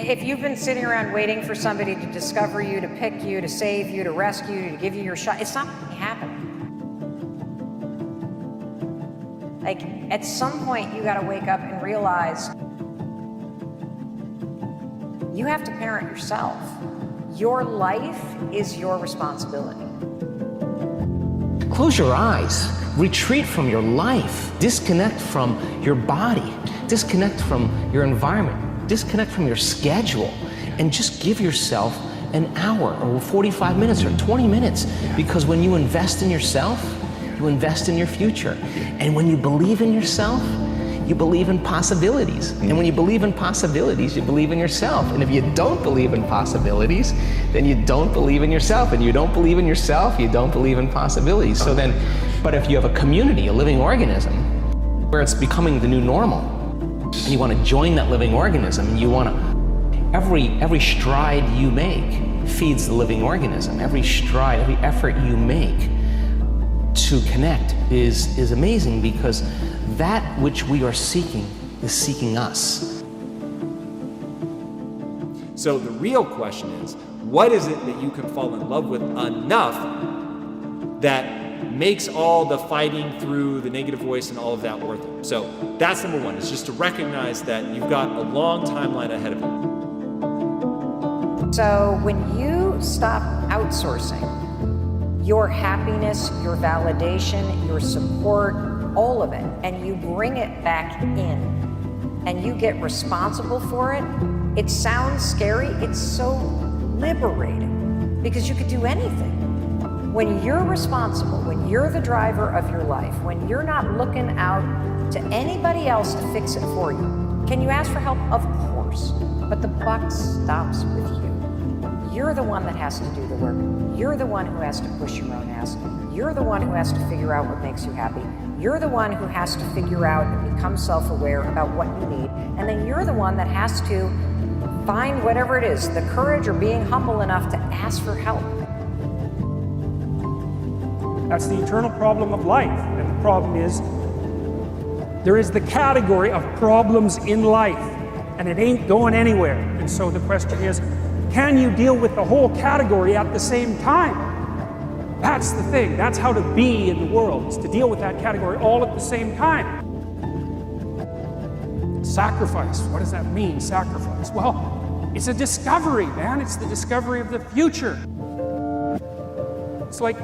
If you've been sitting around waiting for somebody to discover you, to pick you, to save you, to rescue you, to give you your shot, it's not going to happen. Like, at some point, you got to wake up and realize you have to parent yourself. Your life is your responsibility. Close your eyes, retreat from your life, disconnect from your body, disconnect from your environment, disconnect from your schedule, and just give yourself an hour or 45 minutes or 20 minutes. Because when you invest in yourself, you invest in your future. And when you believe in yourself, you believe in possibilities. And when you believe in possibilities, you believe in yourself. And if you don't believe in possibilities, then you don't believe in yourself. And you don't believe in yourself, you don't believe in possibilities. So then, but if you have a community, a living organism, where it's becoming the new normal, and you want to join that living organism, and you want to, every stride you make feeds the living organism. Every stride, every effort you make to connect is amazing, because that which we are seeking is seeking us. So the real question is, what is it that you can fall in love with enough that makes all the fighting through the negative voice and all of that worth it? So that's number one, is just to recognize that you've got a long timeline ahead of you. So when you stop outsourcing your happiness, your validation, your support, all of it, and you bring it back in, and you get responsible for it, it sounds scary, it's so liberating, because you could do anything. When you're responsible, when you're the driver of your life, when you're not looking out to anybody else to fix it for you, can you ask for help? Of course, but the buck stops with you. You're the one that has to do the work. You're the one who has to push your own ass. You're the one who has to figure out what makes you happy. You're the one who has to figure out and become self-aware about what you need. And then you're the one that has to find whatever it is, the courage or being humble enough to ask for help. That's the eternal problem of life. And the problem is, there is the category of problems in life, and it ain't going anywhere. And so the question is, can you deal with the whole category at the same time? That's the thing. That's how to be in the world, is to deal with that category all at the same time. Sacrifice. What does that mean, sacrifice? Well, it's a discovery, man. It's the discovery of the future. It's like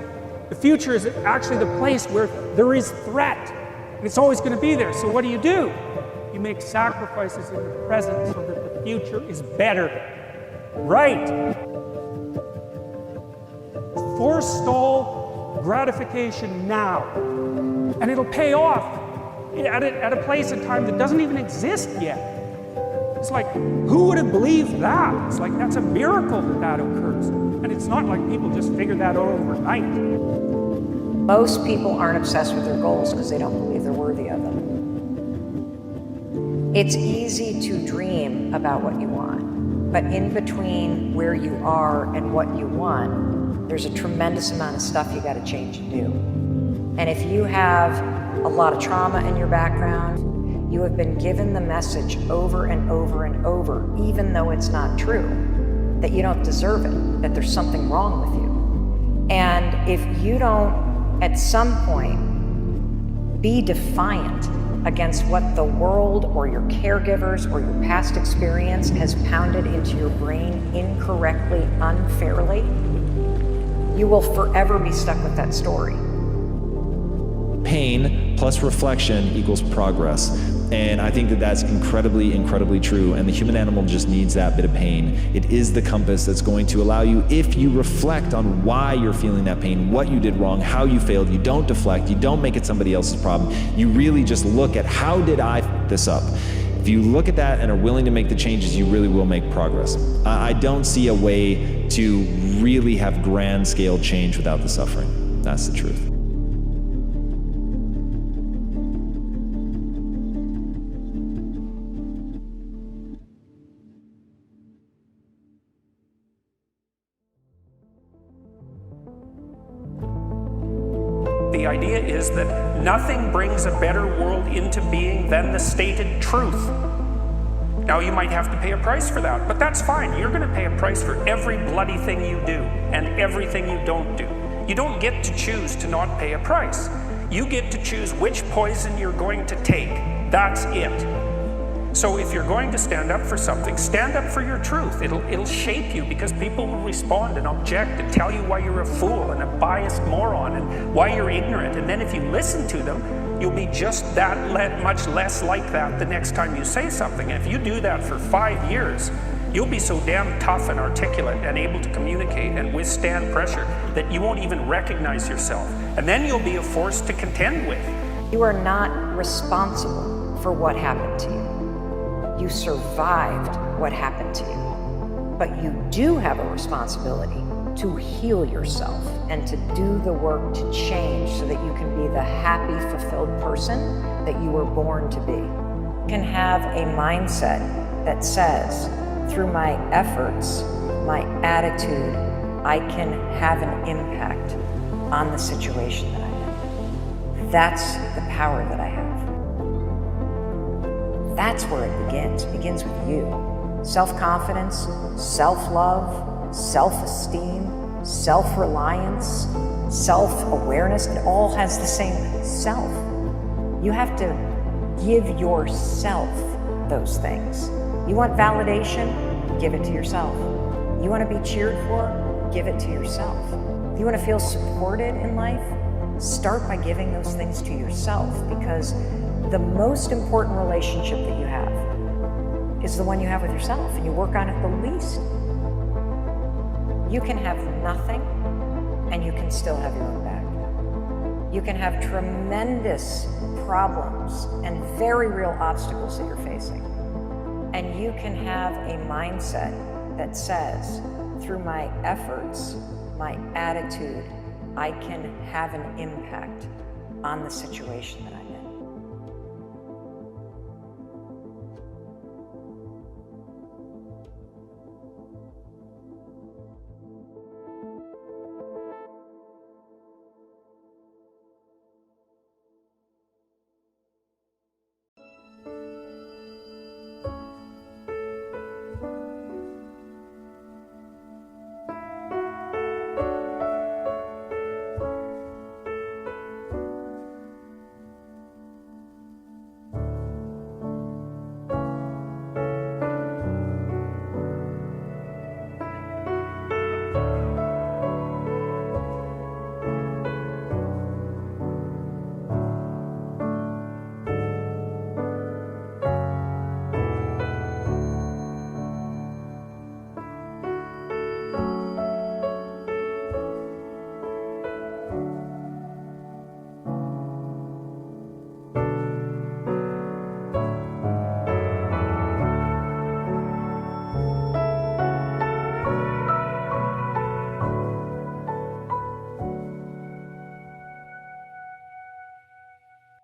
the future is actually the place where there is threat. And it's always going to be there. So what do? You make sacrifices in the present so that the future is better. Right. Forestall gratification now, and it'll pay off at a place and time that doesn't even exist yet. It's like, who would have believed that? It's like, that's a miracle that occurs. And it's not like people just figure that out overnight. Most people aren't obsessed with their goals because they don't believe they're worthy of them. It's easy to dream about what you want, but in between where you are and what you want, there's a tremendous amount of stuff you got to change and do. And if you have a lot of trauma in your background, you have been given the message over and over and over, even though it's not true, that you don't deserve it, that there's something wrong with you. And if you don't, at some point, be defiant against what the world or your caregivers or your past experience has pounded into your brain incorrectly, unfairly, you will forever be stuck with that story. Pain plus reflection equals progress. And I think that that's incredibly, incredibly true. And the human animal just needs that bit of pain. It is the compass that's going to allow you, if you reflect on why you're feeling that pain, what you did wrong, how you failed, you don't deflect, you don't make it somebody else's problem. You really just look at, how did I f this up? If you look at that and are willing to make the changes, you really will make progress. I don't see a way to really have grand scale change without the suffering. That's the truth. The idea is that nothing brings a better world into being than the stated truth. Now you might have to pay a price for that, but that's fine. You're going to pay a price for every bloody thing you do and everything you don't do. You don't get to choose to not pay a price. You get to choose which poison you're going to take. That's it. So if you're going to stand up for something, stand up for your truth. It'll shape you, because people will respond and object and tell you why you're a fool and a biased moron and why you're ignorant. And then if you listen to them, you'll be just that much less like that the next time you say something. And if you do that for 5 years, you'll be so damn tough and articulate and able to communicate and withstand pressure that you won't even recognize yourself. And then you'll be a force to contend with. You are not responsible for what happened to you. You survived what happened to you. But you do have a responsibility to heal yourself and to do the work to change so that you can be the happy, fulfilled person that you were born to be. You can have a mindset that says, through my efforts, my attitude, I can have an impact on the situation that I'm in. That's the power that I have. That's where it begins. It begins with you. Self-confidence, self-love, self-esteem, self-reliance, self-awareness. It all has the same self. You have to give yourself those things. You want validation? Give it to yourself. You want to be cheered for? Give it to yourself. If you want to feel supported in life, start by giving those things to yourself, because the most important relationship that you have is the one you have with yourself, and you work on it the least. You can have nothing, and you can still have your own back. You can have tremendous problems and very real obstacles that you're facing. And you can have a mindset that says, through my efforts, my attitude, I can have an impact on the situation that I'm in.